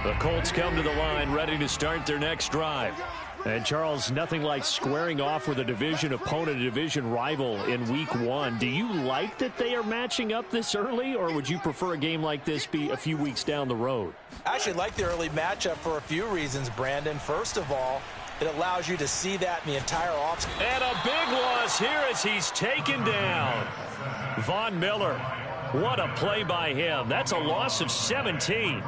The Colts come to the line ready to start their next drive. And, Charles, nothing like squaring off with a division opponent, a division rival in Week 1. Do you like that they are matching up this early, or would you prefer a game like this be a few weeks down the road? I actually like the early matchup for a few reasons, Brandon. First of all, it allows you to see that in the entire offseason. And a big loss here as he's taken down. Von Miller, what a play by him. That's a loss of 17.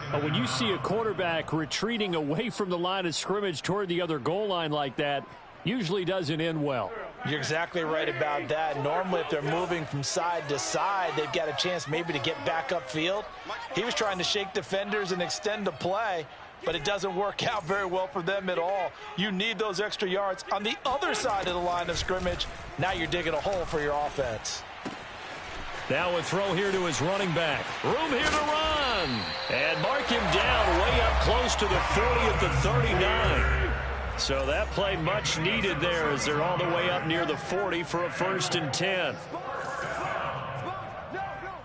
But when you see a quarterback retreating away from the line of scrimmage toward the other goal line like that, usually doesn't end well. You're exactly right about that. Normally, if they're moving from side to side, they've got a chance maybe to get back upfield. He was trying to shake defenders and extend the play, but it doesn't work out very well for them at all. You need those extra yards on the other side of the line of scrimmage. Now you're digging a hole for your offense. Now a throw here to his running back. Room here to run. And mark him down way up close to the 40 at the 39. So that play much needed there as they're all the way up near the 40 for a 1st and 10.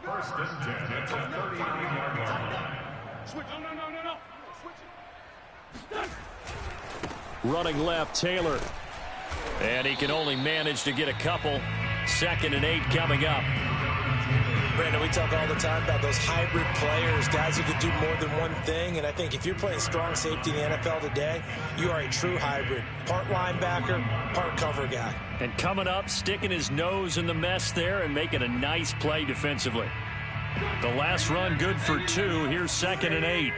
1st and 10 at the 39-yard line. Running left, Taylor. And he can only manage to get a couple. 2nd and 8 coming up. Brandon, we talk all the time about those hybrid players, guys who can do more than one thing. And I think if you're playing strong safety in the NFL today, you are a true hybrid. Part linebacker, part cover guy. And coming up, sticking his nose in the mess there and making a nice play defensively. The last run good for 2. Here's 2nd and 8.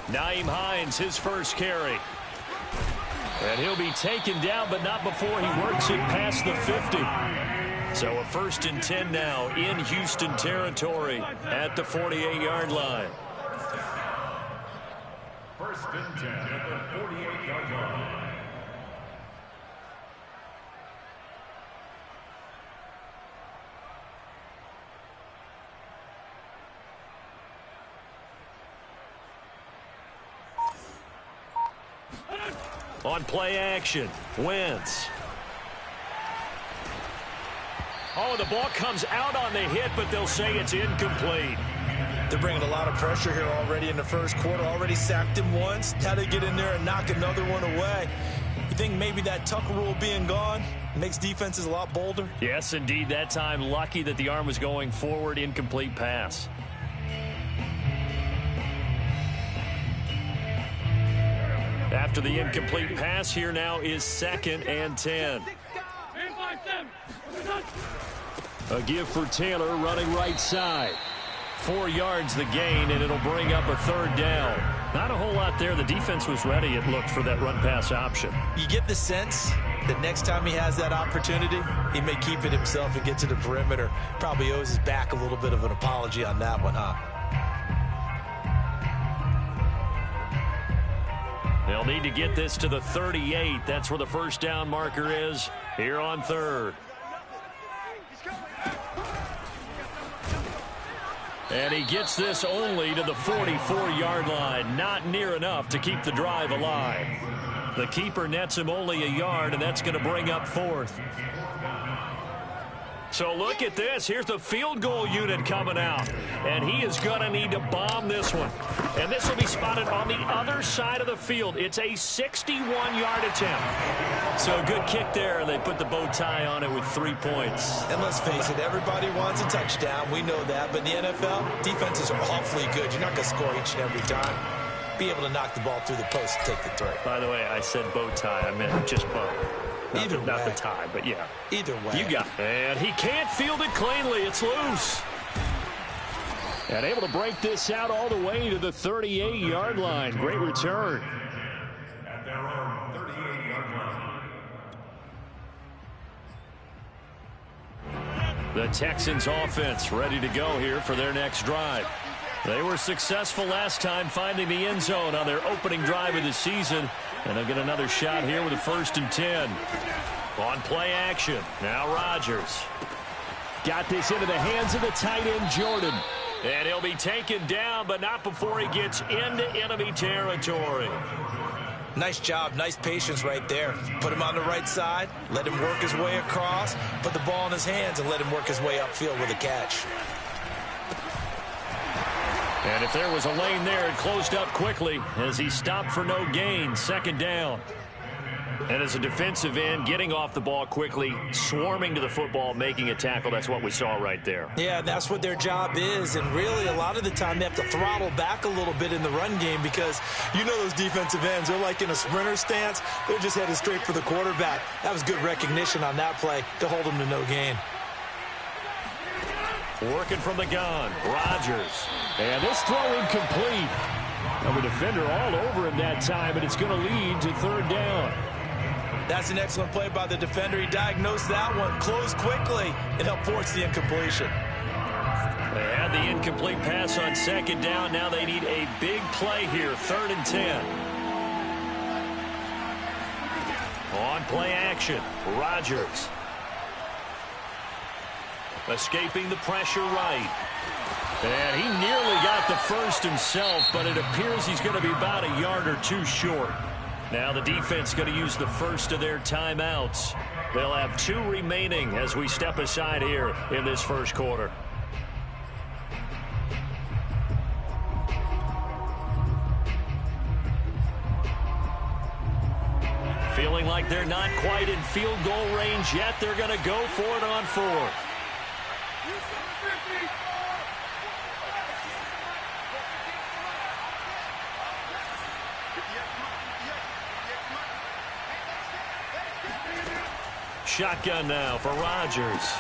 Nyheim Hines, his first carry. And he'll be taken down, but not before he works it past the 50. So a 1st and 10 now in Houston territory at the 48-yard line. 1st and 10 at the 48-yard line. On play action, Wentz. Oh, the ball comes out on the hit, but they'll say it's incomplete. They're bringing a lot of pressure here already in the first quarter. Already sacked him once. Now they get in there and knock another one away. You think maybe that Tucker rule being gone makes defenses a lot bolder? Yes, indeed. That time, lucky that the arm was going forward. Incomplete pass. After the incomplete pass, here now is 2nd and 10. A give for Taylor running right side. 4 yards the gain, and it'll bring up a 3rd down. Not a whole lot there. The defense was ready, it looked, for that run-pass option. You get the sense that next time he has that opportunity, he may keep it himself and get to the perimeter. Probably owes his back a little bit of an apology on that one, huh? They'll need to get this to the 38. That's where the 1st down marker is here on 3rd. And he gets this only to the 44-yard line. Not near enough to keep the drive alive. The keeper nets him only a yard, and that's going to bring up 4th. So look at this. Here's the field goal unit coming out. And he is going to need to bomb this one. And this will be spotted on the other side of the field. It's a 61-yard attempt. So a good kick there. They put the bow tie on it with 3 points. And let's face it, everybody wants a touchdown. We know that. But in the NFL, defenses are awfully good. You're not going to score each and every time. Be able to knock the ball through the post and take the throw. By the way, I said bow tie. I meant just bow. Not the tie, but yeah. Either way. You got it. And he can't field it cleanly. It's loose. And able to break this out all the way to the 38-yard line. Great return. At their own 38-yard line. The Texans offense ready to go here for their next drive. They were successful last time finding the end zone on their opening drive of the season. And they'll get another shot here with a 1st and 10. On play action. Now Rodgers. Got this into the hands of the tight end, Jordan. And he'll be taken down, but not before he gets into enemy territory. Nice job. Nice patience right there. Put him on the right side. Let him work his way across. Put the ball in his hands and let him work his way upfield with a catch. And if there was a lane there, it closed up quickly as he stopped for no gain. Second down. And as a defensive end, getting off the ball quickly, swarming to the football, making a tackle, that's what we saw right there. Yeah, that's what their job is. And really, a lot of the time, they have to throttle back a little bit in the run game because you know those defensive ends, they're like in a sprinter stance. They're just headed straight for the quarterback. That was good recognition on that play to hold them to no gain. Working from the gun, Rodgers. And this throw incomplete. Now the defender all over him that time, and it's going to lead to third down. That's an excellent play by the defender. He diagnosed that one, closed quickly, and helped force the incompletion. They had the incomplete pass on second down. Now they need a big play here, 3rd and 10. On play action, Rodgers. Escaping the pressure right. And he nearly got the first himself, but it appears he's going to be about a yard or two short. Now the defense going to use the first of their timeouts. They'll have 2 remaining as we step aside here in this first quarter. Feeling like they're not quite in field goal range yet. They're going to go for it on 4th. Shotgun now for Rodgers.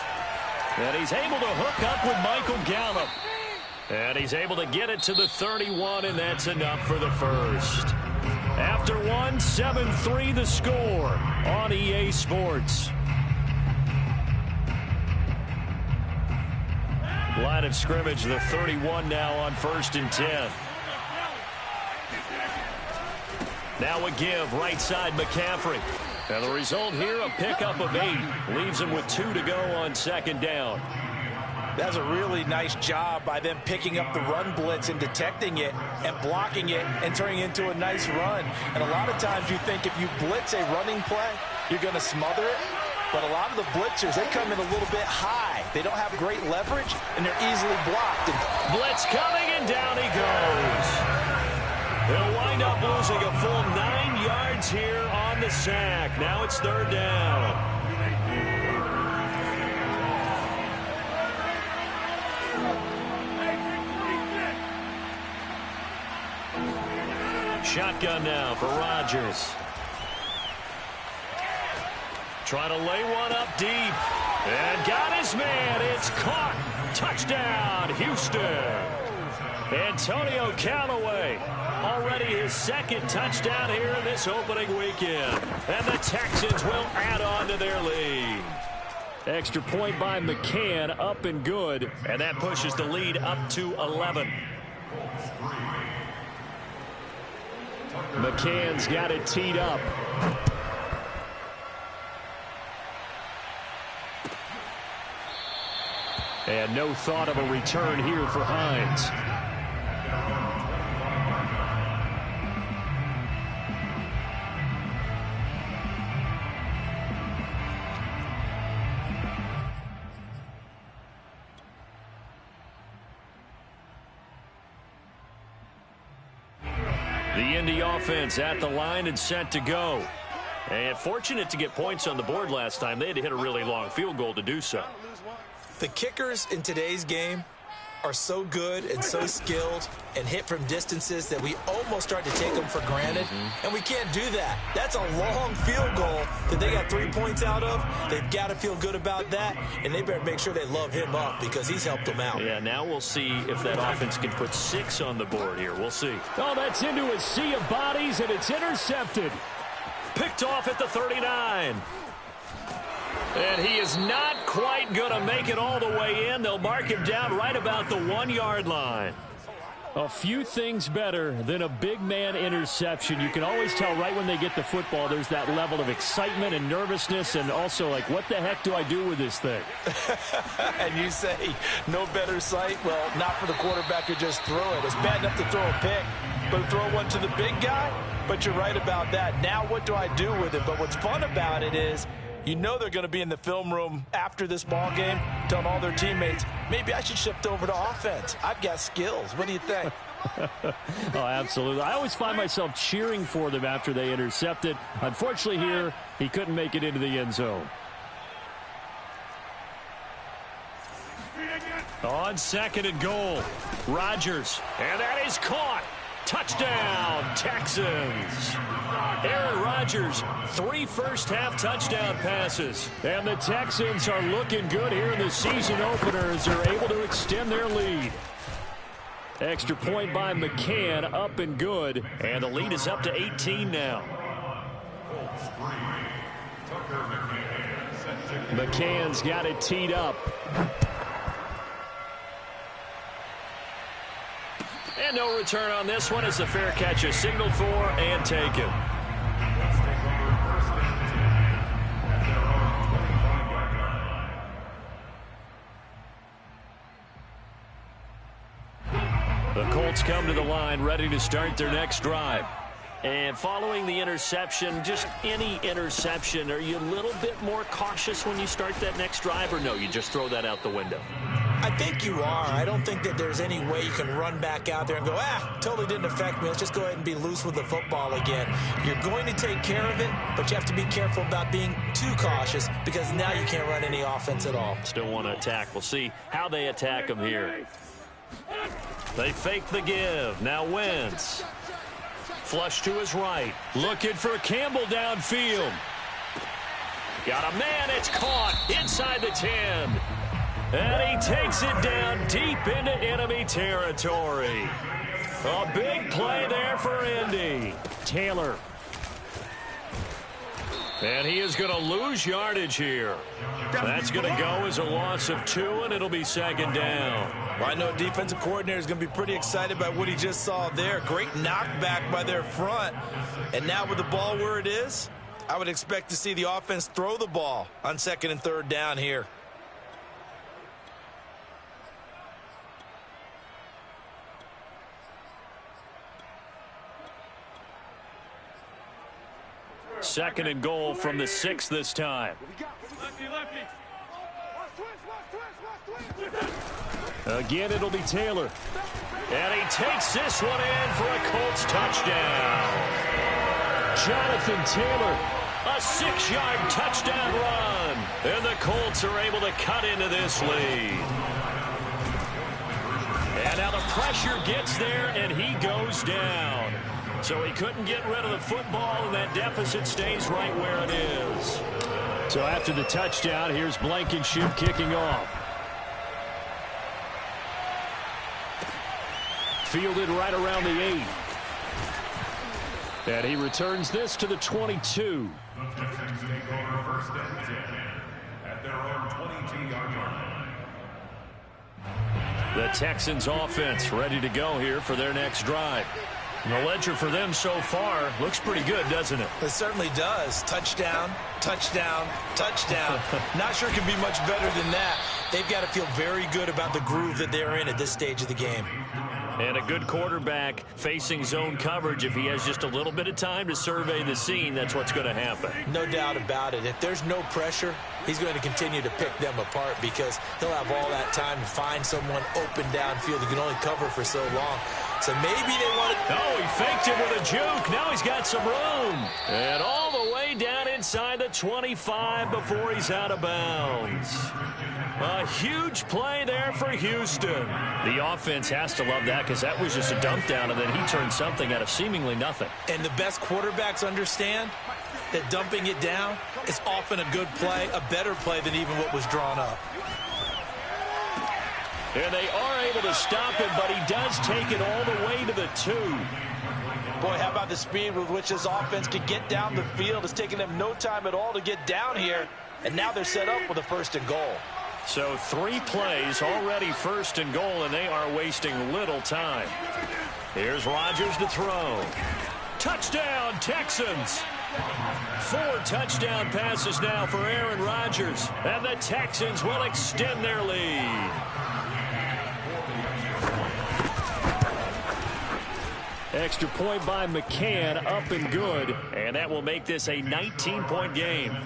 And he's able to hook up with Michael Gallup. And he's able to get it to the 31, and that's enough for the first. After 1, 7-3 the score on EA Sports. Line of scrimmage, the 31 now on 1st and 10. Now a give, right side McCaffrey. And the result here, a pickup of 8. Leaves him with 2 to go on second down. That's a really nice job by them picking up the run blitz and detecting it and blocking it and turning it into a nice run. And a lot of times you think if you blitz a running play, you're going to smother it. But a lot of the blitzers, they come in a little bit high. They don't have great leverage, and they're easily blocked. Blitz coming, and down he goes. They'll wind up losing a full 9 yards here on the sack. Now it's 3rd down. Shotgun now for Rodgers. Trying to lay one up deep. And got his man. It's caught. Touchdown, Houston. Antonio Callaway. Already his 2nd touchdown here in this opening weekend. And the Texans will add on to their lead. Extra point by McCann, up and good. And that pushes the lead up to 11. McCann's got it teed up. And no thought of a return here for Hines. The Indy offense at the line and set to go. And fortunate to get points on the board last time. They had to hit a really long field goal to do so. The kickers in today's game are so good and so skilled and hit from distances that we almost start to take them for granted. And we can't do that. That's a long field goal that they got 3 points out of. They've got to feel good about that, and they better make sure they love him up because he's helped them out. Yeah, now we'll see if that offense can put 6 on the board here. We'll see. Oh, that's into a sea of bodies, and it's intercepted. Picked off at the 39. And he is not quite going to make it all the way in. They'll mark him down right about the 1-yard line. A few things better than a big man interception. You can always tell right when they get the football, there's that level of excitement and nervousness, and also like, what the heck do I do with this thing? And you say, no better sight? Well, not for the quarterback who just threw it. It's bad enough to throw a pick, but throw one to the big guy? But you're right about that. Now what do I do with it? But what's fun about it is, You know they're going to be in the film room after this ball game telling all their teammates, maybe I should shift over to offense. I've got skills. What do you think? Oh, absolutely. I always find myself cheering for them after they intercept it. Unfortunately here, he couldn't make it into the end zone. On 2nd and goal, Rodgers, and that is caught. Touchdown, Texans. Aaron Rodgers, 3 first-half touchdown passes. And the Texans are looking good here in the season opener as they're able to extend their lead. Extra point by McCann, up and good. And the lead is up to 18 now. McCann's got it teed up. And no return on this one as the fair catch is signaled for and taken. The Colts come to the line ready to start their next drive. And following the interception, just any interception, are you a little bit more cautious when you start that next drive, or no, you just throw that out the window? I think you are. I don't think that there's any way you can run back out there and go, totally didn't affect me. Let's just go ahead and be loose with the football again. You're going to take care of it, but you have to be careful about being too cautious because now you can't run any offense at all. Still want to attack. We'll see how they attack him here. They fake the give. Now Wentz. Flush to his right. Looking for Campbell downfield. Got a man. It's caught inside the 10. And he takes it down deep into enemy territory. A big play there for Indy. Taylor. And he is going to lose yardage here. That's going to go as a loss of 2, and it'll be 2nd down. Well, I know defensive coordinator is going to be pretty excited about what he just saw there. Great knockback by their front. And now with the ball where it is, I would expect to see the offense throw the ball on 2nd and 3rd down here. Second and goal from the 6 this time. Again, it'll be Taylor. And he takes this one in for a Colts touchdown. Jonathan Taylor, a 6-yard touchdown run. And the Colts are able to cut into this lead. And now the pressure gets there, and he goes down. So he couldn't get rid of the football, and that deficit stays right where it is. So after the touchdown, here's Blankenship kicking off. Fielded right around the 8. And he returns this to the 22. The Texans take over 1st and 10 at their own 22-yard line. The Texans offense ready to go here for their next drive. And the ledger for them so far looks pretty good, doesn't it? It certainly does. Touchdown, touchdown, touchdown. Not sure it can be much better than that. They've got to feel very good about the groove that they're in at this stage of the game. And a good quarterback facing zone coverage. If he has just a little bit of time to survey the scene, that's what's going to happen. No doubt about it. If there's no pressure, he's going to continue to pick them apart because he'll have all that time to find someone open downfield. He can only cover for so long. So maybe they want to... Oh, he faked it with a juke. Now he's got some room. And all the way down inside the 25 before he's out of bounds. A huge play there for Houston. The offense has to love that because that was just a dump down, and then he turned something out of seemingly nothing. And the best quarterbacks understand that dumping it down is often a good play, a better play than even what was drawn up. And they are able to stop him, but he does take it all the way to the 2. Boy, how about the speed with which this offense can get down the field? It's taken them no time at all to get down here, and now they're set up with a 1st and goal. So 3 plays already 1st and goal, and they are wasting little time. Here's Rodgers to throw. Touchdown, Texans. 4 touchdown passes now for Aaron Rodgers, and the Texans will extend their lead. Extra point by McCann, up and good, and that will make this a 19-point game.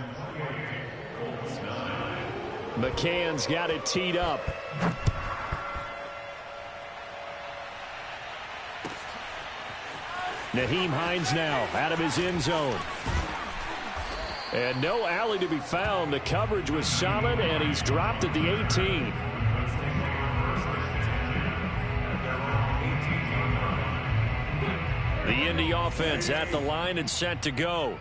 McCann's got it teed up. Nyheim Hines now out of his end zone. And no alley to be found. The coverage was solid, and he's dropped at the 18. The Indy offense at the line and set to go.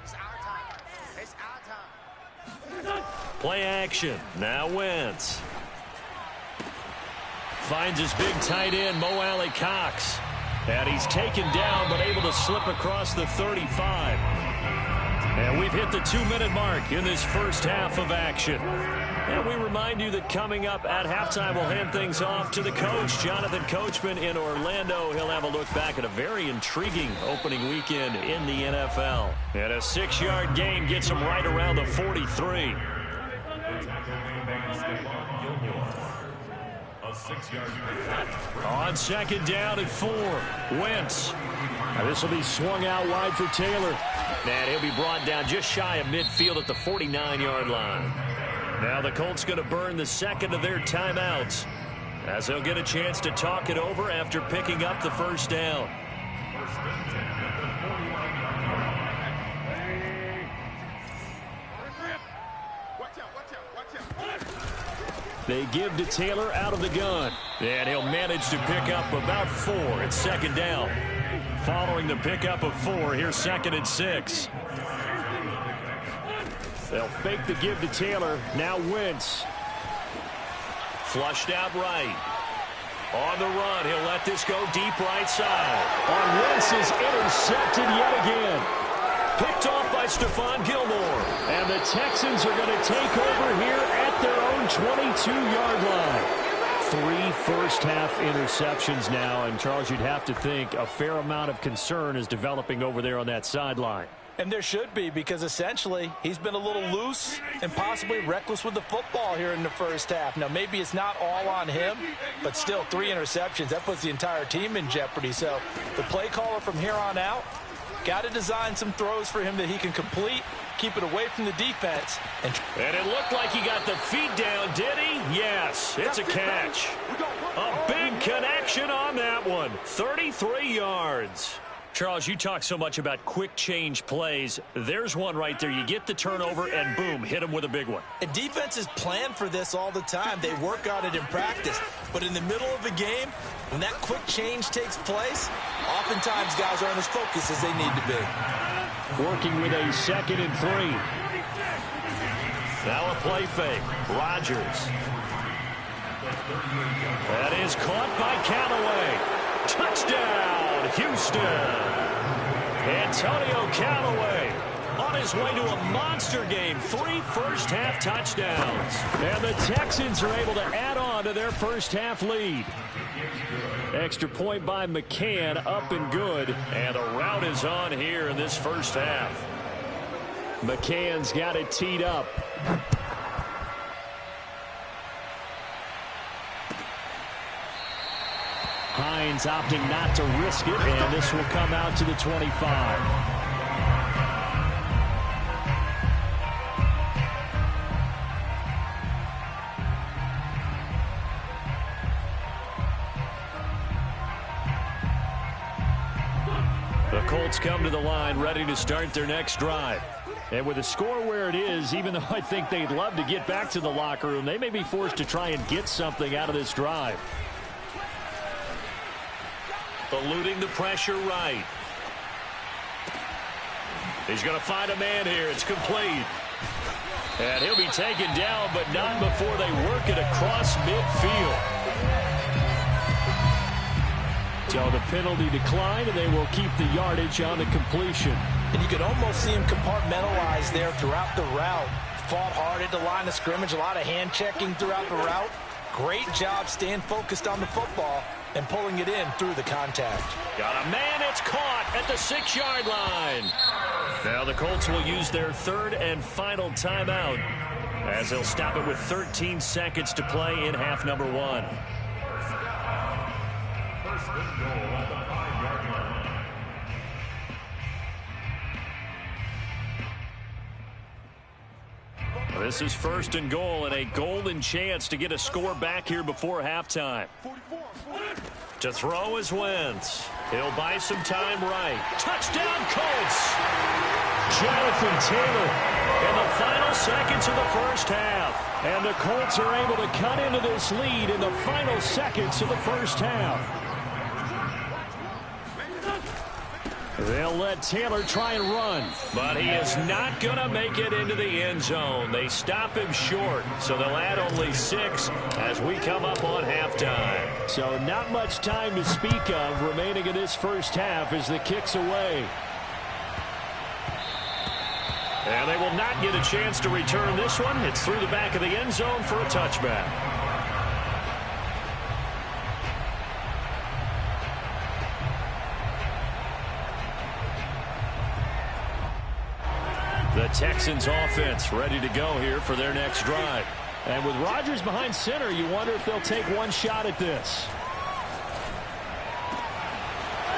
Play action. Now Wentz. Finds his big tight end, Mo Alley-Cox. And he's taken down, but able to slip across the 35. And we've hit the 2-minute mark in this first half of action. And we remind you that coming up at halftime, we'll hand things off to the coach, Jonathan Coachman in Orlando. He'll have a look back at a very intriguing opening weekend in the NFL. And a 6-yard gain gets him right around the 43. On second down at 4, Wentz. Now this will be swung out wide for Taylor. And he'll be brought down just shy of midfield at the 49-yard line. Now the Colts going to burn the second of their timeouts, as they'll get a chance to talk it over after picking up the first down. They give to Taylor out of the gun. And he'll manage to pick up about 4 at second down. Following the pickup of 4, here's second and 6. They'll fake the give to Taylor. Now Wentz. Flushed out right. On the run, he'll let this go deep right side. On Wentz is intercepted yet again. Picked off by Stephon Gilmore. And the Texans are going to take over here at their own 22-yard line. 3 first-half interceptions now, and Charles, you'd have to think a fair amount of concern is developing over there on that sideline. And there should be, because essentially he's been a little loose and possibly reckless with the football here in the first half. Now, maybe it's not all on him, but still 3 interceptions. That puts the entire team in jeopardy. So the play caller from here on out got to design some throws for him that he can complete, keep it away from the defense. And it looked like he got the feet down, did he? Yes, it's a catch. A big connection on that one. 33 yards. Charles, you talk so much about quick change plays. There's one right there. You get the turnover, and boom, hit him with a big one. And defenses plan for this all the time. They work on it in practice. But in the middle of the game, when that quick change takes place, oftentimes guys aren't as focused as they need to be. Working with a second and 3. Now a play fake. Rodgers. That is caught by Callaway. Touchdown, Houston. Antonio Callaway on his way to a monster game. 3 first-half touchdowns. And the Texans are able to add on to their first-half lead. Extra point by McCann, up and good. And a rout is on here in this first half. McCann's got it teed up. Hines opting not to risk it, and this will come out to the 25. The Colts come to the line ready to start their next drive. And with the score where it is, even though I think they'd love to get back to the locker room, they may be forced to try and get something out of this drive. Eluding the pressure right. He's going to find a man here. It's complete. And he'll be taken down, but not before they work it across midfield. So the penalty declined, and they will keep the yardage on the completion. And you could almost see him compartmentalize there throughout the route. Fought hard at the line of scrimmage, a lot of hand checking throughout the route. Great job staying focused on the football and pulling it in through the contact. Got a man, it's caught at the 6-yard line. Now the Colts will use their third and final timeout, as they'll stop it with 13 seconds to play in half number 1. First and goal at the 5-yard line. This is 1st and goal and a golden chance to get a score back here before halftime. To throw is Wentz. He'll buy some time right. Touchdown, Colts! Jonathan Taylor in the final seconds of the first half. And the Colts are able to cut into this lead in the final seconds of the first half. They'll let Taylor try and run. But he is not going to make it into the end zone. They stop him short, so they'll add only 6 as we come up on halftime. So not much time to speak of remaining in this first half as the kick's away. And they will not get a chance to return this one. It's through the back of the end zone for a touchback. The Texans offense ready to go here for their next drive. And with Rodgers behind center, you wonder if they'll take one shot at this.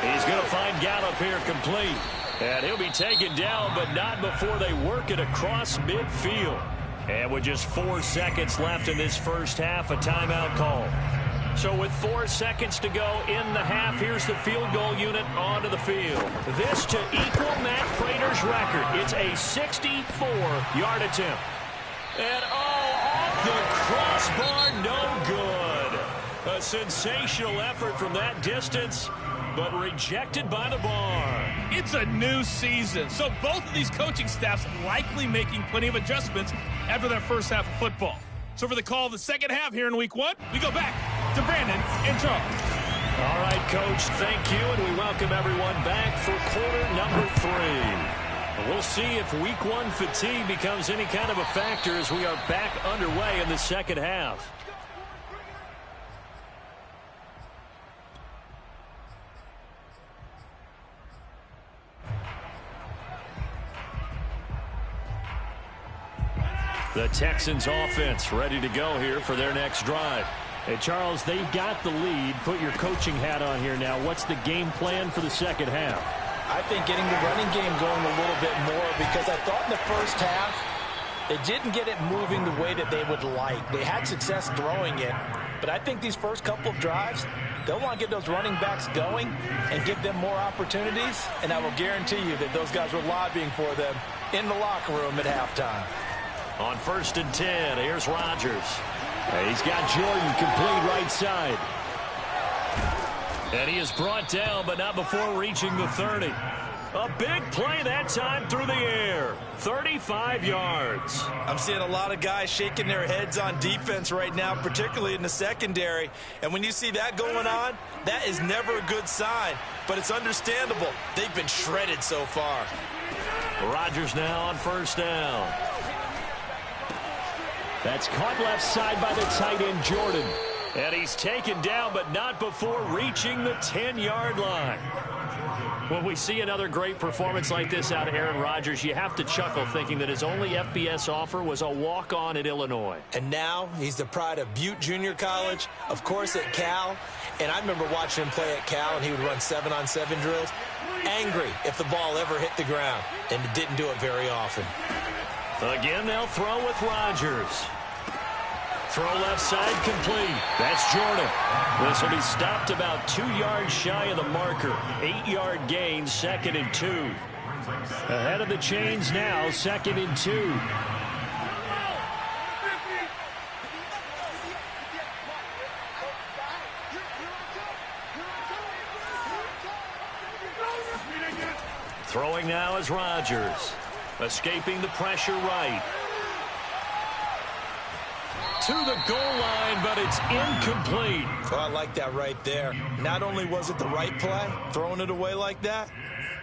He's going to find Gallup here complete. And he'll be taken down, but not before they work it across midfield. And with just 4 seconds left in this first half, a timeout call. So with 4 seconds to go in the half, here's the field goal unit onto the field. This to equal Matt Prater's record. It's a 64-yard attempt. And off the crossbar, no good. A sensational effort from that distance, but rejected by the bar. It's a new season, so both of these coaching staffs likely making plenty of adjustments after that first half of football. So for the call of the second half here in week 1, we go back to Brandon and Charles. All right, Coach, thank you, and we welcome everyone back for quarter number 3. We'll see if week 1 fatigue becomes any kind of a factor as we are back underway in the second half. The Texans offense ready to go here for their next drive. Hey, Charles, they've got the lead. Put your coaching hat on here now. What's the game plan for the second half? I think getting the running game going a little bit more, because I thought in the first half they didn't get it moving the way that they would like. They had success throwing it, but I think these first couple of drives, they'll want to get those running backs going and give them more opportunities, and I will guarantee you that those guys were lobbying for them in the locker room at halftime. On 1st and 10, here's Rodgers. He's got Jordan complete right side. And he is brought down, but not before reaching the 30. A big play that time through the air. 35 yards. I'm seeing a lot of guys shaking their heads on defense right now, particularly in the secondary. And when you see that going on, that is never a good sign. But it's understandable. They've been shredded so far. Rodgers now on 1st down. That's caught left side by the tight end, Jordan. And he's taken down, but not before reaching the 10-yard line. When we see another great performance like this out of Aaron Rodgers, you have to chuckle thinking that his only FBS offer was a walk-on at Illinois. And now he's the pride of Butte Junior College, of course at Cal. And I remember watching him play at Cal, and he would run 7-on-7 drills. Angry if the ball ever hit the ground, and it didn't do it very often. Again, they'll throw with Rodgers. Throw left side complete. That's Jordan. This will be stopped about 2 yards shy of the marker. 8-yard gain, 2nd and 2. Ahead of the chains now, 2nd and 2. Throwing now is Rodgers. Escaping the pressure right. To the goal line, but it's incomplete. Oh, I like that right there. Not only was it the right play, throwing it away like that,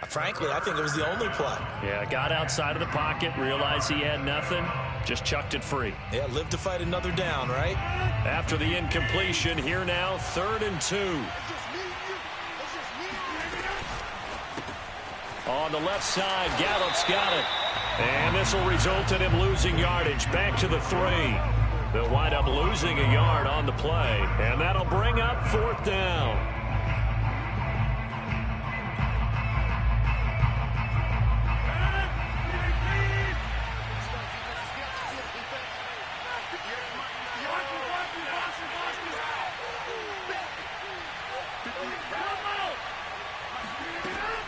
frankly, I think it was the only play. Yeah, got outside of the pocket, realized he had nothing, just chucked it free. Yeah, live to fight another down, right? After the incompletion, here now, 3rd and 2. On the left side, Gallup's got it. And this will result in him losing yardage. Back to the 3. They'll wind up losing a yard on the play. And that'll bring up 4th down.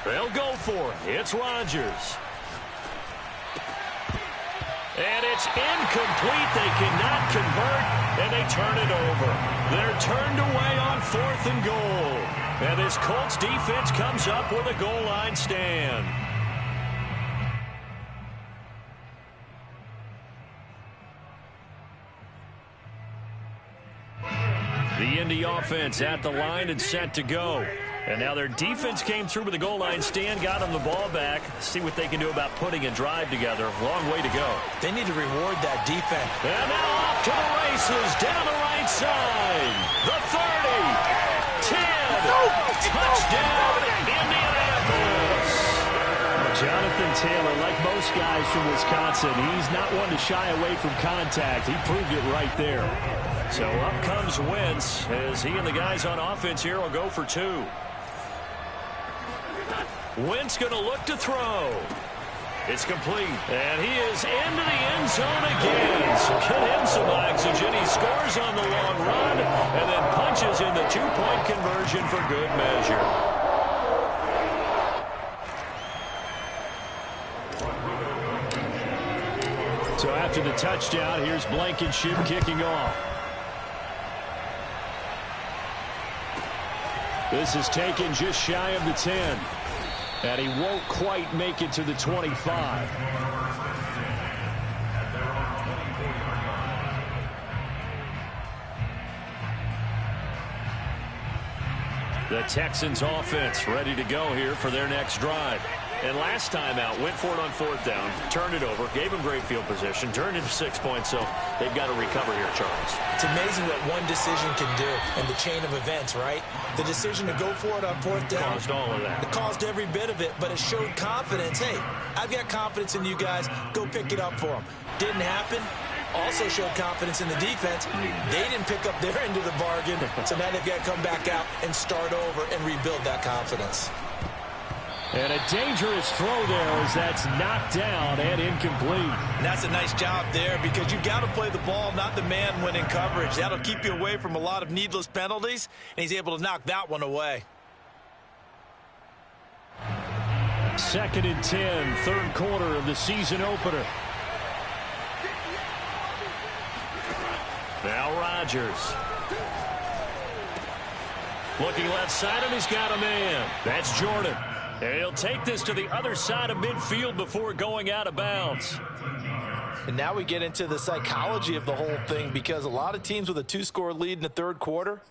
They'll go for it. It's Rodgers. And it's incomplete. They cannot convert, and they turn it over. They're turned away on 4th and goal. And this Colts defense comes up with a goal line stand. The Indy offense at the line and set to go. And now their defense came through with a goal line stand, got them the ball back. See what they can do about putting a drive together. Long way to go. They need to reward that defense. And now off to the races, down the right side. The 30, 10, touchdown, Indianapolis. Jonathan Taylor, like most guys from Wisconsin, he's not one to shy away from contact. He proved it right there. So up comes Wentz as he and the guys on offense here will go for 2. Wentz going to look to throw. It's complete. And he is into the end zone again. So get him some oxygen. He scores on the long run and then punches in the 2-point conversion for good measure. So after the touchdown, here's Blankenship kicking off. This is taken just shy of the 10. And he won't quite make it to the 25. The Texans offense ready to go here for their next drive. And last time out, went for it on 4th down, turned it over, gave him great field position, turned into 6 points, so they've got to recover here, Charles. It's amazing what one decision can do in the chain of events, right? The decision to go for it on 4th down. Caused all of that. It caused every bit of it, but it showed confidence. Hey, I've got confidence in you guys. Go pick it up for them. Didn't happen. Also showed confidence in the defense. They didn't pick up their end of the bargain, so now they've got to come back out and start over and rebuild that confidence. And a dangerous throw there as that's knocked down and incomplete. And that's a nice job there because you've got to play the ball, not the man when in coverage. That'll keep you away from a lot of needless penalties, and he's able to knock that one away. 2nd and 10, 3rd quarter of the season opener. Now Rodgers. Looking left side, and he's got a man. That's Jordan. And he'll take this to the other side of midfield before going out of bounds. And now we get into the psychology of the whole thing because a lot of teams with a 2-score lead in the 3rd quarter,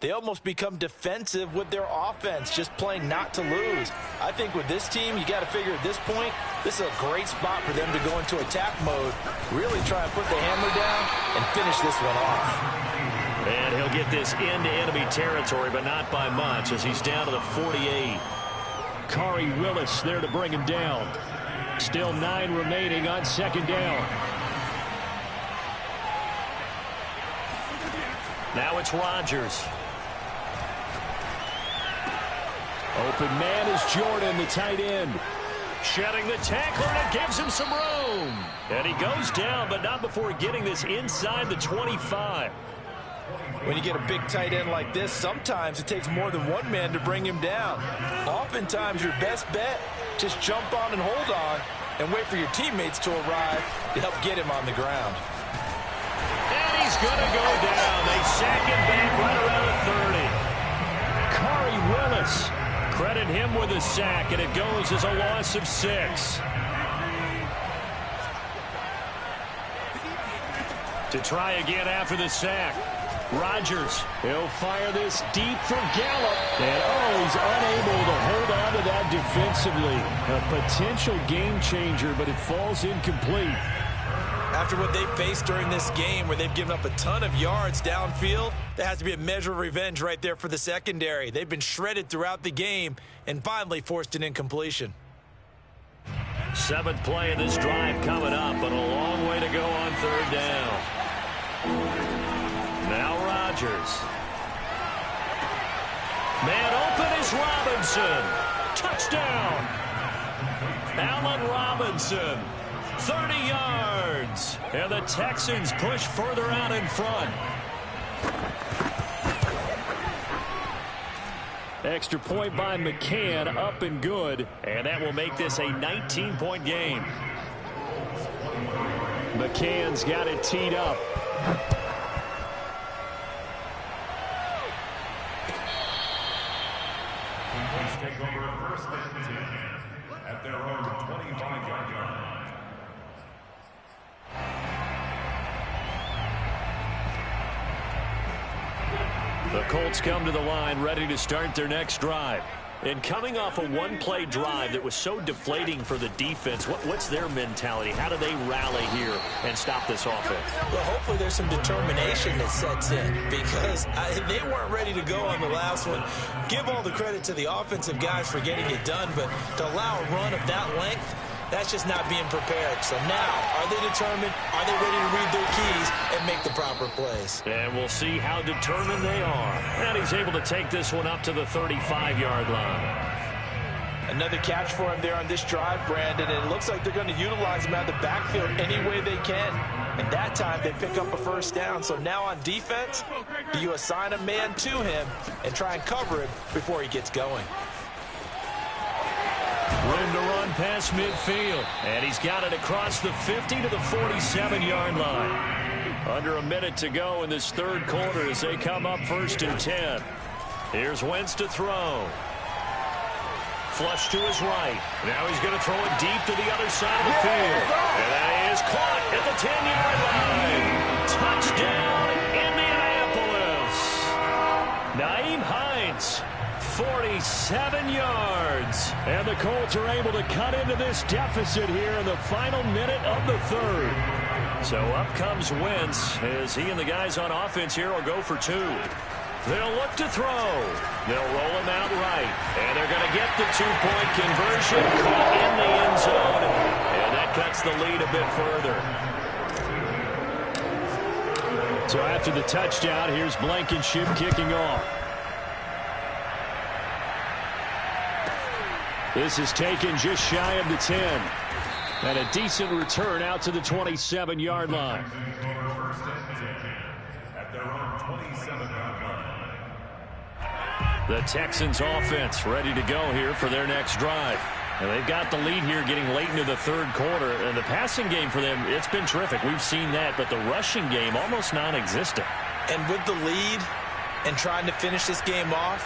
they almost become defensive with their offense, just playing not to lose. I think with this team, you got to figure at this point, this is a great spot for them to go into attack mode, really try and put the hammer down and finish this one off. And he'll get this into enemy territory, but not by much as he's down to the 48. Khari Willis there to bring him down. Still 9 remaining on 2nd down. Now it's Rodgers. Open man is Jordan, the tight end. Shedding the tackler, and it gives him some room. And he goes down, but not before getting this inside the 25. When you get a big tight end like this, sometimes it takes more than one man to bring him down. Oftentimes, your best bet, just jump on and hold on and wait for your teammates to arrive to help get him on the ground. And he's going to go down. They sack him back right around the 30. Khari Willis, credit him with a sack, and it goes as a loss of 6. To try again after the sack. Rodgers, he'll fire this deep for Gallup. And, he's unable to hold on to that defensively. A potential game changer, but it falls incomplete. After what they faced during this game where they've given up a ton of yards downfield, there has to be a measure of revenge right there for the secondary. They've been shredded throughout the game and finally forced an incompletion. 7th play of this drive coming up, but a long way to go on 3rd down. Now Rodgers. Man open is Robinson. Touchdown. Allen Robinson. 30 yards. And the Texans push further out in front. Extra point by McCann, up and good, and that will make this a 19-point game. McCann's got it teed up. Let's take over first and 10 at their own 25-yard line. The Colts come to the line ready to start their next drive. And coming off a one-play drive that was so deflating for the defense, what's their mentality? How do they rally here and stop this offense? Well, hopefully there's some determination that sets in because they weren't ready to go on the last one. Give all the credit to the offensive guys for getting it done, but to allow a run of that length, that's just not being prepared. So now, are they determined? Are they ready to read their keys and make the proper plays? And we'll see how determined they are. And he's able to take this one up to the 35-yard line. Another catch for him there on this drive, Brandon, and it looks like they're going to utilize him out of the backfield any way they can. And that time, they pick up a first down. So now on defense, do you assign a man to him and try and cover him before he gets going? Room to run past midfield. And he's got it across the 50 to the 47-yard line. Under a minute to go in this third quarter as they come up first and 10. Here's Wentz to throw. Flush to his right. Now he's going to throw it deep to the other side of the field. And that is caught at the 10-yard line. Touchdown, Indianapolis. Nyheim Hines, 47 yards. And the Colts are able to cut into this deficit here in the final minute of the third. So up comes Wentz as he and the guys on offense here will go for two. They'll look to throw. They'll roll him out right. And they're going to get the two-point conversion. Caught in the end zone. And that cuts the lead a bit further. So after the touchdown, here's Blankenship kicking off. This is taken just shy of the 10. And a decent return out to the 27-yard line. The Texans offense ready to go here for their next drive. And they've got the lead here getting late into the third quarter. And the passing game for them, it's been terrific. We've seen that. But the rushing game, almost non-existent. And with the lead and trying to finish this game off,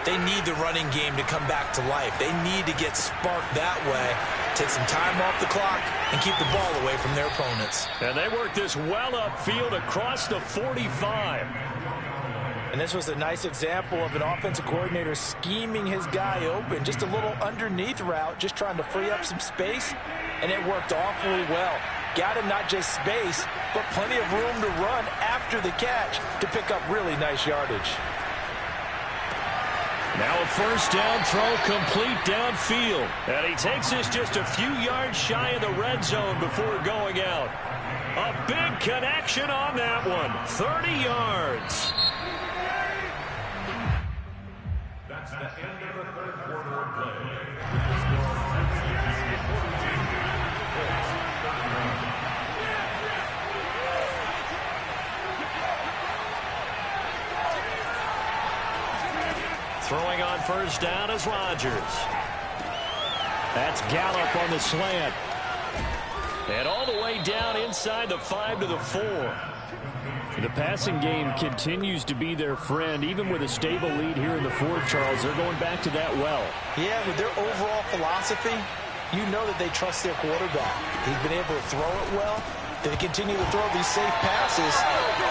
they need the running game to come back to life. They need to get sparked that way, take some time off the clock, and keep the ball away from their opponents. And they work this well upfield across the 45. And this was a nice example of an offensive coordinator scheming his guy open. Just a little underneath route, just trying to free up some space, and it worked awfully well. Got him not just space, but plenty of room to run after the catch to pick up really nice yardage. Now a first down throw complete downfield. And he takes this just a few yards shy of the red zone before going out. A big connection on that one. 30 yards. That's the end of the third quarter of play. Throwing on first down is Rodgers. That's Gallup on the slant. And all the way down inside the 5 to the 4. The passing game continues to be their friend. Even with a stable lead here in the fourth, Charles, they're going back to that well. Yeah, with their overall philosophy, you know that they trust their quarterback. He's been able to throw it well. They continue to throw these safe passes.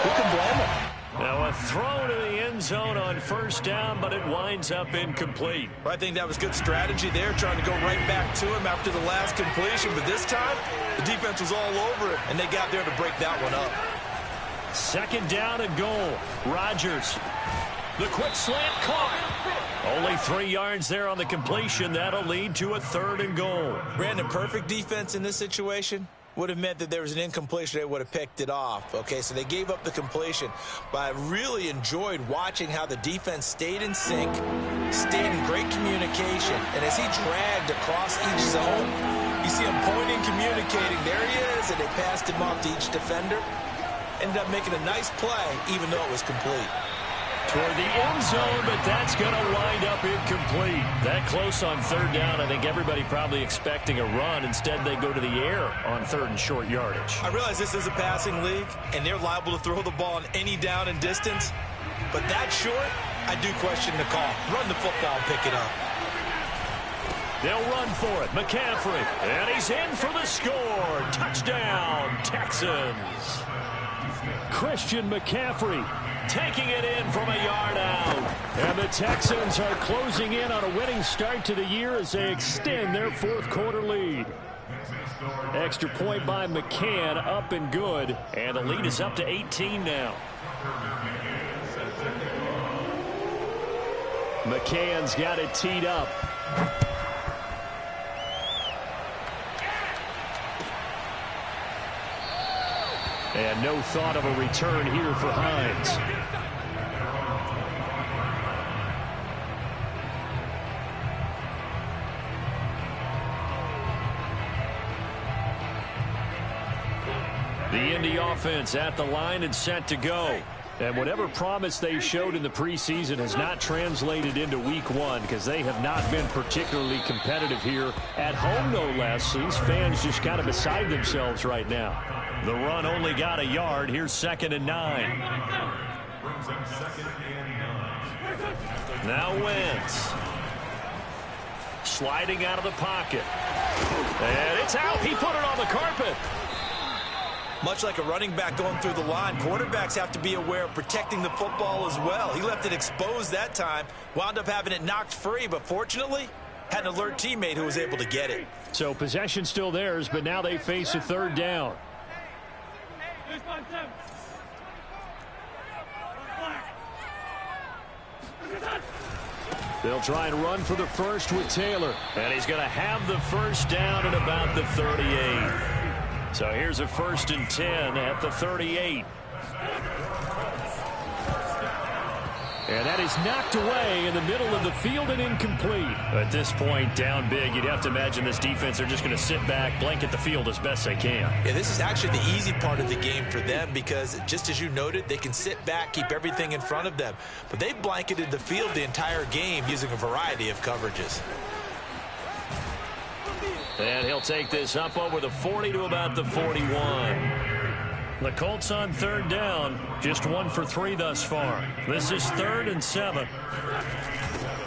Who can blame them? Now a throw to the end zone on first down, but it winds up incomplete. I think that was good strategy there, trying to go right back to him after the last completion. But this time, the defense was all over it, and they got there to break that one up. Second down and goal. Rodgers. The quick slant caught. Only 3 yards there on the completion. That'll lead to a third and goal. Brandon, perfect defense in this situation would have meant that there was an incompletion. They would have picked it off. Okay, so they gave up the completion. But I really enjoyed watching how the defense stayed in sync, stayed in great communication. And as he dragged across each zone, you see him pointing, communicating. There he is, and they passed him off to each defender. Ended up making a nice play, even though it was complete. toward the end zone, but that's going to wind up incomplete. That close on third down, I think everybody probably expecting a run. Instead, they go to the air on third and short yardage. I realize this is a passing league, and they're liable to throw the ball on any down and distance. But that short, I do question the call. Run the football and pick it up. They'll run for it. McCaffrey, and he's in for the score. Touchdown, Texans. Christian McCaffrey taking it in from a yard out. And the Texans are closing in on a winning start to the year as they extend their fourth quarter lead. Extra point by McCann, up and good. And the lead is up to 18 now. McCann's got it teed up. And no thought of a return here for Hines. The Indy offense at the line and set to go. And whatever promise they showed in the preseason has not translated into week one because they have not been particularly competitive here at home, no less. These fans just kind of beside themselves right now. The run only got a yard. Here's 2nd and 9. Now Wentz. Sliding out of the pocket. And it's out. He put it on the carpet. Much like a running back going through the line, quarterbacks have to be aware of protecting the football as well. He left it exposed that time, wound up having it knocked free, but fortunately had an alert teammate who was able to get it. So possession still theirs, but now they face a third down. They'll try and run for the first with Taylor. And he's going to have the first down at about the 38. So here's a 1st and 10 at the 38. And that is knocked away in the middle of the field and incomplete. At this point, down big, you'd have to imagine this defense are just going to sit back, blanket the field as best they can. Yeah, this is actually the easy part of the game for them because, just as you noted, they can sit back, keep everything in front of them. But they've blanketed the field the entire game using a variety of coverages. And he'll take this up over the 40 to about the 41. The Colts on third down, just 1 for 3 thus far. This is 3rd and 7.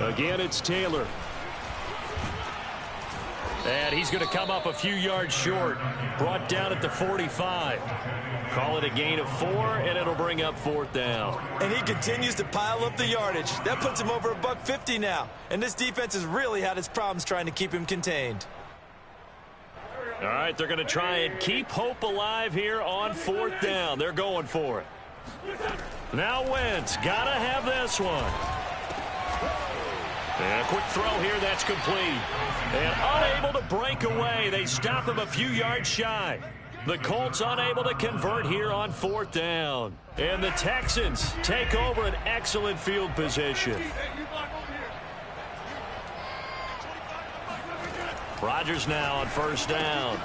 Again, it's Taylor. And he's going to come up a few yards short. Brought down at the 45. Call it a gain of 4, and it'll bring up 4th down. And he continues to pile up the yardage. That puts him over $150 now. And this defense has really had its problems trying to keep him contained. All right, they're going to try and keep hope alive here on 4th down. They're going for it. Now Wentz, got to have this one. And a quick throw here, that's complete. And unable to break away. They stop him a few yards shy. The Colts unable to convert here on 4th down. And the Texans take over an excellent field position. Rodgers now on 1st down.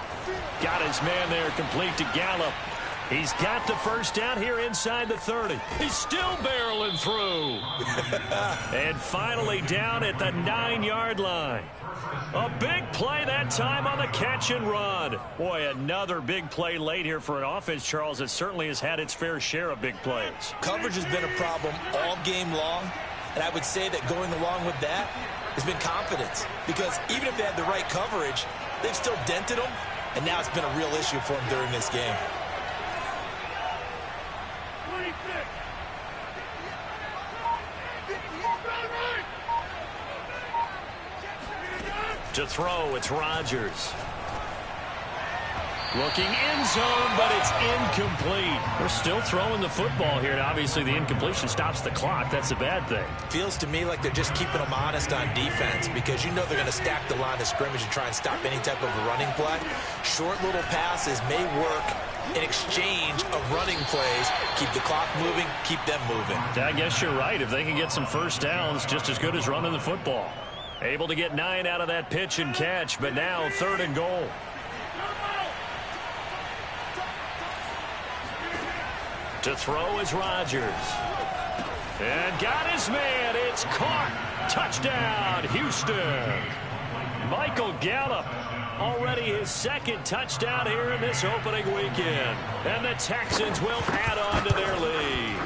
Got his man there complete to Gallup. He's got the first down here inside the 30. He's still barreling through. And finally down at the 9-yard line. A big play that time on the catch and run. Boy, another big play late here for an offense, Charles, that certainly has had its fair share of big plays. Coverage has been a problem all game long, and I would say that going along with that has been confidence, because even if they had the right coverage, they've still dented them, and now it's been a real issue for them during this game. To throw, it's Rodgers. Looking end zone, but it's incomplete. We're still throwing the football here, and obviously the incompletion stops the clock. That's a bad thing. Feels to me like they're just keeping them honest on defense, because you know they're going to stack the line of scrimmage and try and stop any type of a running play. Short little passes may work in exchange of running plays. Keep the clock moving, keep them moving. I guess you're right. If they can get some first downs, just as good as running the football. Able to get 9 out of that pitch and catch, but now 3rd and goal. To throw is Rodgers. And got his man. It's caught. Touchdown, Houston. Michael Gallup, already his second touchdown here in this opening weekend. And the Texans will add on to their lead.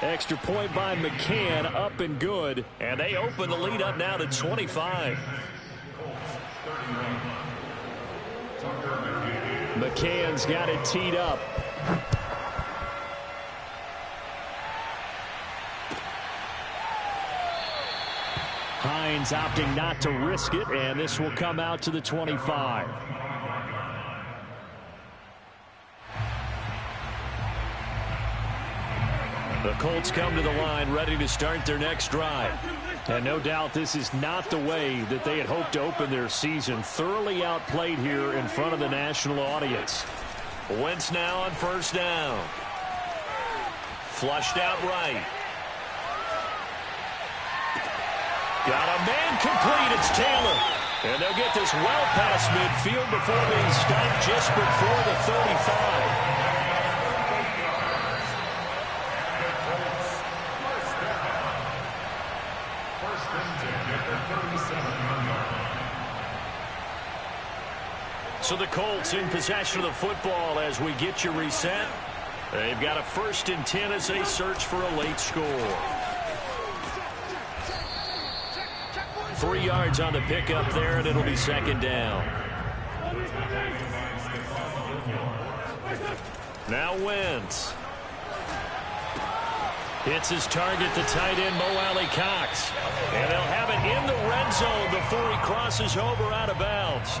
Extra point by McCann, up and good. And they open the lead up now to 25. McCann's got it teed up. Hines opting not to risk it, and this will come out to the 25. The Colts come to the line ready to start their next drive. And no doubt this is not the way that they had hoped to open their season. Thoroughly outplayed here in front of the national audience. Wentz now on first down. Flushed out right. Got a man complete. It's Taylor. And they'll get this well past midfield before being stopped just before the 35. So the Colts in possession of the football as we get you reset. They've got a 1st and 10 as they search for a late score. 3 yards on the pickup there, and it'll be 2nd down. Now Wentz. Hits his target, the tight end, Mo Alley-Cox. And they'll have it in the red zone before he crosses over out of bounds.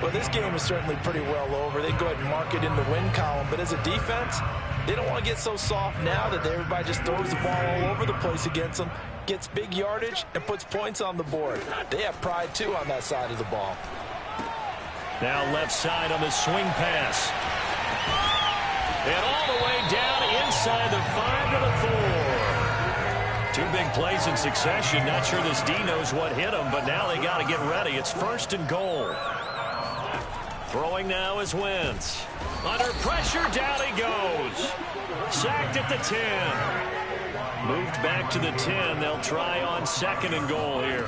Well, this game is certainly pretty well over. They go ahead and mark it in the win column. But as a defense, they don't want to get so soft now that everybody just throws the ball all over the place against them, gets big yardage, and puts points on the board. They have pride, too, on that side of the ball. Now left side on the swing pass. And all the way down inside the 5 to the 4. 2 big plays in succession. Not sure this D knows what hit him, but now they got to get ready. It's 1st and goal. Throwing now is Wentz. Under pressure, down he goes. Sacked at the 10. Moved back to the 10. They'll try on 2nd and goal here.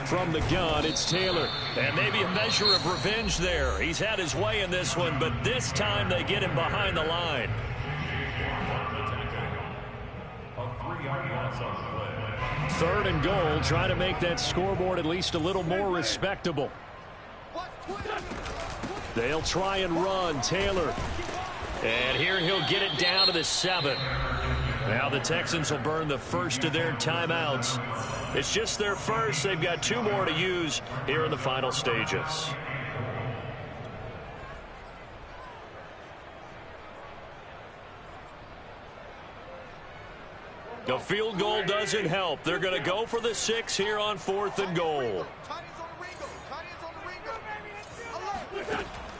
From the gun, it's Taylor. And maybe a measure of revenge there. He's had his way in this one, but this time they get him behind the line. Third and goal, trying to make that scoreboard at least a little more respectable. They'll try and run. Taylor. And here he'll get it down to the 7. Now the Texans will burn the first of their timeouts. It's just their first. They've got 2 more to use here in the final stages. The field goal doesn't help. They're going to go for the 6 here on 4th and goal.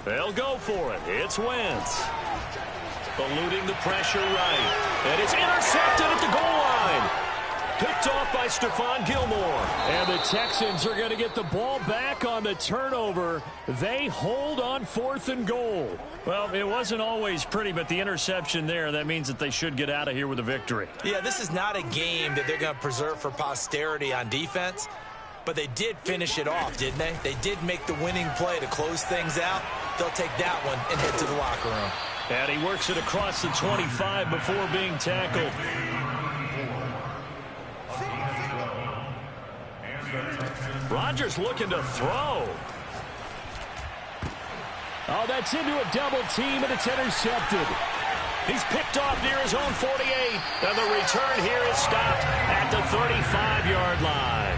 They'll go for it. It's Wentz. Eluding the pressure right. And it's intercepted at the goal line. Picked off by Stephon Gilmore. And the Texans are going to get the ball back on the turnover. They hold on 4th and goal. Well, it wasn't always pretty, but the interception there, that means that they should get out of here with a victory. Yeah, this is not a game that they're going to preserve for posterity on defense. But they did finish it off, didn't they? They did make the winning play to close things out. They'll take that one and head to the locker room. And he works it across the 25 before being tackled. Rodgers looking to throw. Oh, that's into a double team, and it's intercepted. He's picked off near his own 48. And the return here is stopped at the 35-yard line.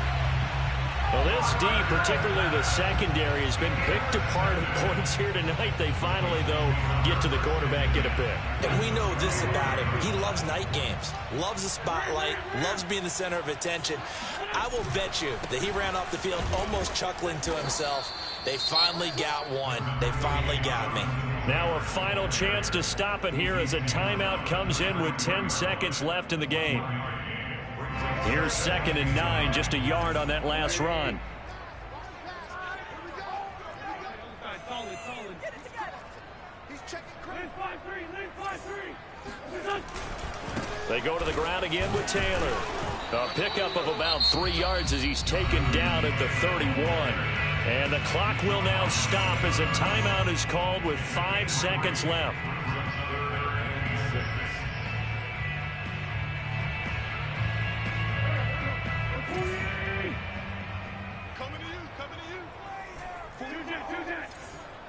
Well, this D, particularly the secondary, has been picked apart at points here tonight. They finally, though, get to the quarterback, get a pick. And we know this about him. He loves night games, loves the spotlight, loves being the center of attention. I will bet you that he ran off the field almost chuckling to himself. They finally got one. They finally got me. Now a final chance to stop it here as a timeout comes in with 10 seconds left in the game. Here's 2nd and 9, just a yard on that last run. They go to the ground again with Taylor. A pickup of about 3 yards as he's taken down at the 31. And the clock will now stop as a timeout is called with 5 seconds left. Coming to you.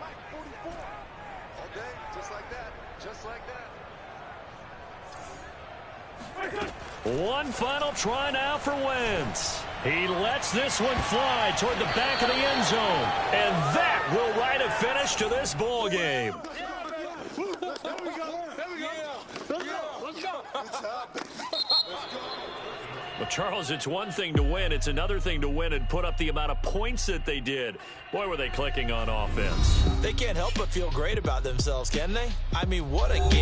Mike, 44. All day, just like that. One final try now for Wentz. He lets this one fly toward the back of the end zone. And that will write a finish to this ball game. Well, Charles, it's one thing to win. It's another thing to win and put up the amount of points that they did. Boy, were they clicking on offense. They can't help but feel great about themselves, can they? I mean, what a game.